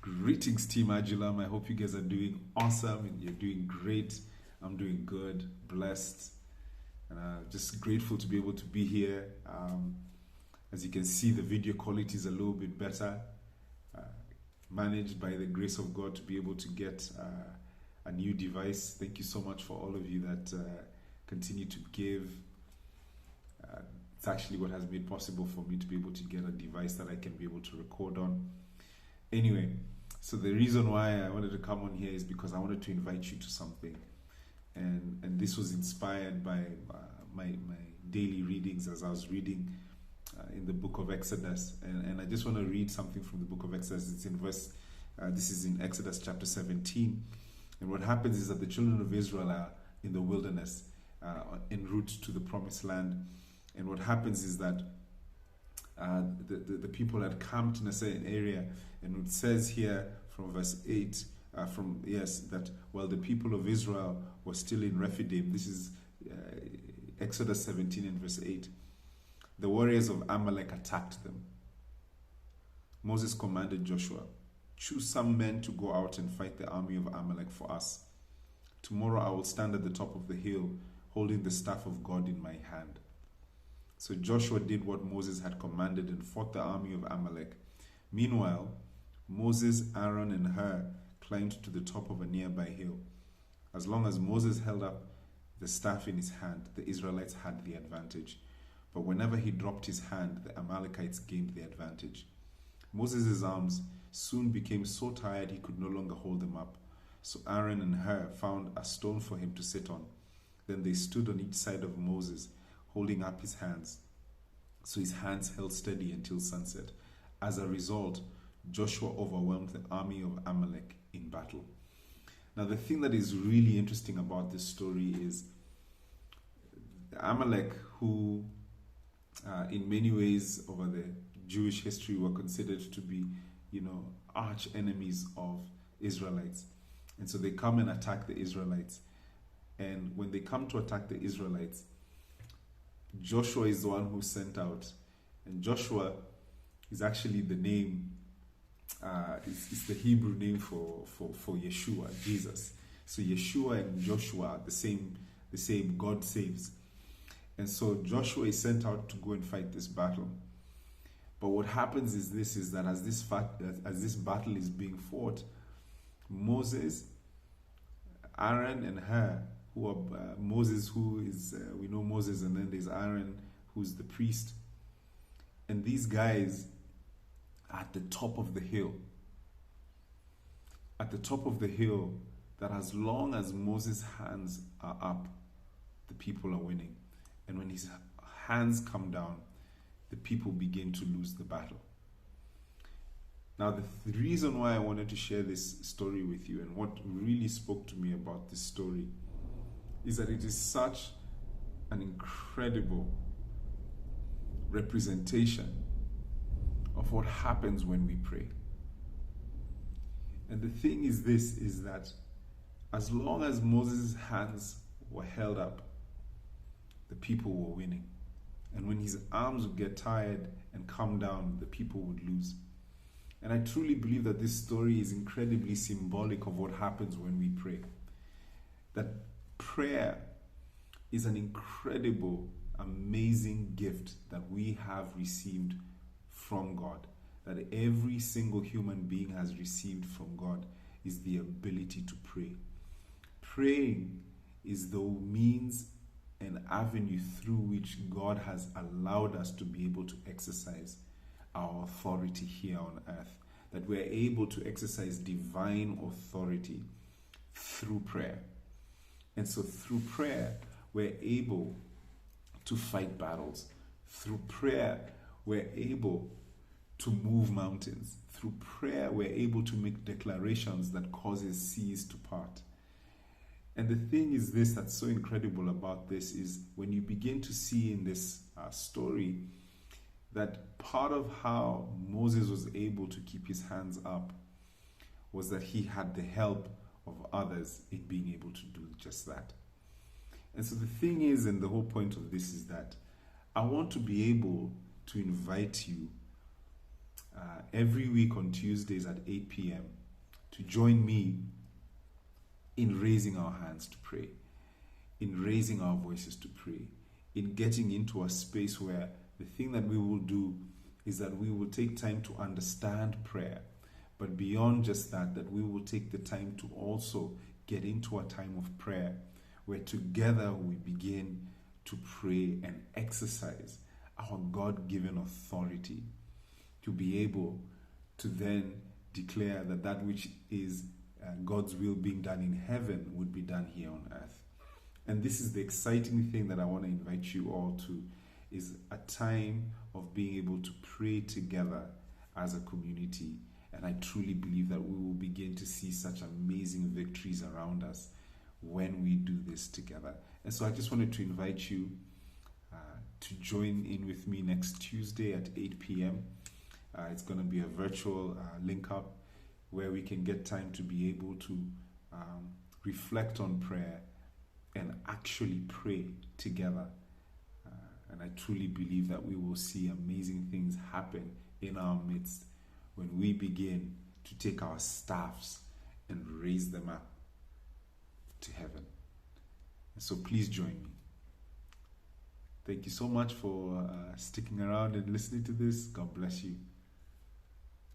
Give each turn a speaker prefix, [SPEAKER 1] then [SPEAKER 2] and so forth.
[SPEAKER 1] Greetings, Team Adulam. I hope you guys are doing awesome and you're doing great. I'm doing good, blessed, and just grateful to be able to be here. As you can see, the video quality is a little bit better, managed by the grace of God to be able to get a new device. Thank you so much for all of you that continue to give. It's actually what has made possible for me to be able to get a device that I can be able to record on. Anyway, so the reason why I wanted to come on here is because I wanted to invite you to something, and this was inspired by my daily readings as I was reading in the book of Exodus, and I just want to read something from the book of Exodus. It's in this is in Exodus chapter 17, and what happens is that the children of Israel are in the wilderness en route to the promised land, and what happens is that the people had camped in a certain area, and it says here from verse 8 that while the people of Israel were still in Rephidim, this is Exodus 17 and verse 8, the warriors of Amalek attacked them. Moses commanded Joshua, "Choose some men to go out and fight the army of Amalek for us. Tomorrow I will stand at the top of the hill holding the staff of God in my hand." So Joshua did what Moses had commanded and fought the army of Amalek. Meanwhile, Moses, Aaron, and Hur climbed to the top of a nearby hill. As long as Moses held up the staff in his hand, the Israelites had the advantage. But whenever he dropped his hand, the Amalekites gained the advantage. Moses' arms soon became so tired he could no longer hold them up. So Aaron and Hur found a stone for him to sit on. Then they stood on each side of Moses, holding up his hands. So his hands held steady until sunset. As a result, Joshua overwhelmed the army of Amalek in battle. Now, the thing that is really interesting about this story is Amalek, who in many ways over the Jewish history were considered to be, arch enemies of Israelites. And so they come and attack the Israelites. And when they come to attack the Israelites, Joshua is the one who sent out. And Joshua is actually the name, it's the Hebrew name for Yeshua, Jesus. So Yeshua and Joshua are the same, God saves. And so Joshua is sent out to go and fight this battle. But what happens is that as this battle is being fought, Moses, Aaron, and Hur, who are Moses, who is, we know Moses, and then there's Aaron, who's the priest. And these guys are at the top of the hill. At the top of the hill, that as long as Moses' hands are up, the people are winning. And when his hands come down, the people begin to lose the battle. Now, the reason why I wanted to share this story with you, and what really spoke to me about this story, is that it is such an incredible representation of what happens when we pray. And the thing is this, is that as long as Moses' hands were held up, the people were winning. And when his arms would get tired and come down, the people would lose. And I truly believe that this story is incredibly symbolic of what happens when we pray. That prayer is an incredible, amazing gift that we have received from God. That every single human being has received from God is the ability to pray. Praying is the means and avenue through which God has allowed us to be able to exercise our authority here on earth. That we're able to exercise divine authority through prayer. And so through prayer, we're able to fight battles. Through prayer, we're able to move mountains. Through prayer, we're able to make declarations that causes seas to part. And the thing is this that's so incredible about this is when you begin to see in this story that part of how Moses was able to keep his hands up was that he had the help of others in being able to do just that. And so the thing is, and the whole point of this is that I want to be able to invite you every week on Tuesdays at 8 p.m. to join me in raising our hands to pray, in raising our voices to pray, in getting into a space where the thing that we will do is that we will take time to understand prayer. But beyond just that, that we will take the time to also get into a time of prayer where together we begin to pray and exercise our God-given authority to be able to then declare that that which is God's will being done in heaven would be done here on earth. And this is the exciting thing that I want to invite you all to, is a time of being able to pray together as a community. And I truly believe that we will begin to see such amazing victories around us when we do this together. And so I just wanted to invite you to join in with me next Tuesday at 8 p.m. It's going to be a virtual link up where we can get time to be able to reflect on prayer and actually pray together. And I truly believe that we will see amazing things happen in our midst when we begin to take our staffs and raise them up to heaven. And so please join me. Thank you so much for sticking around and listening to this. God bless you.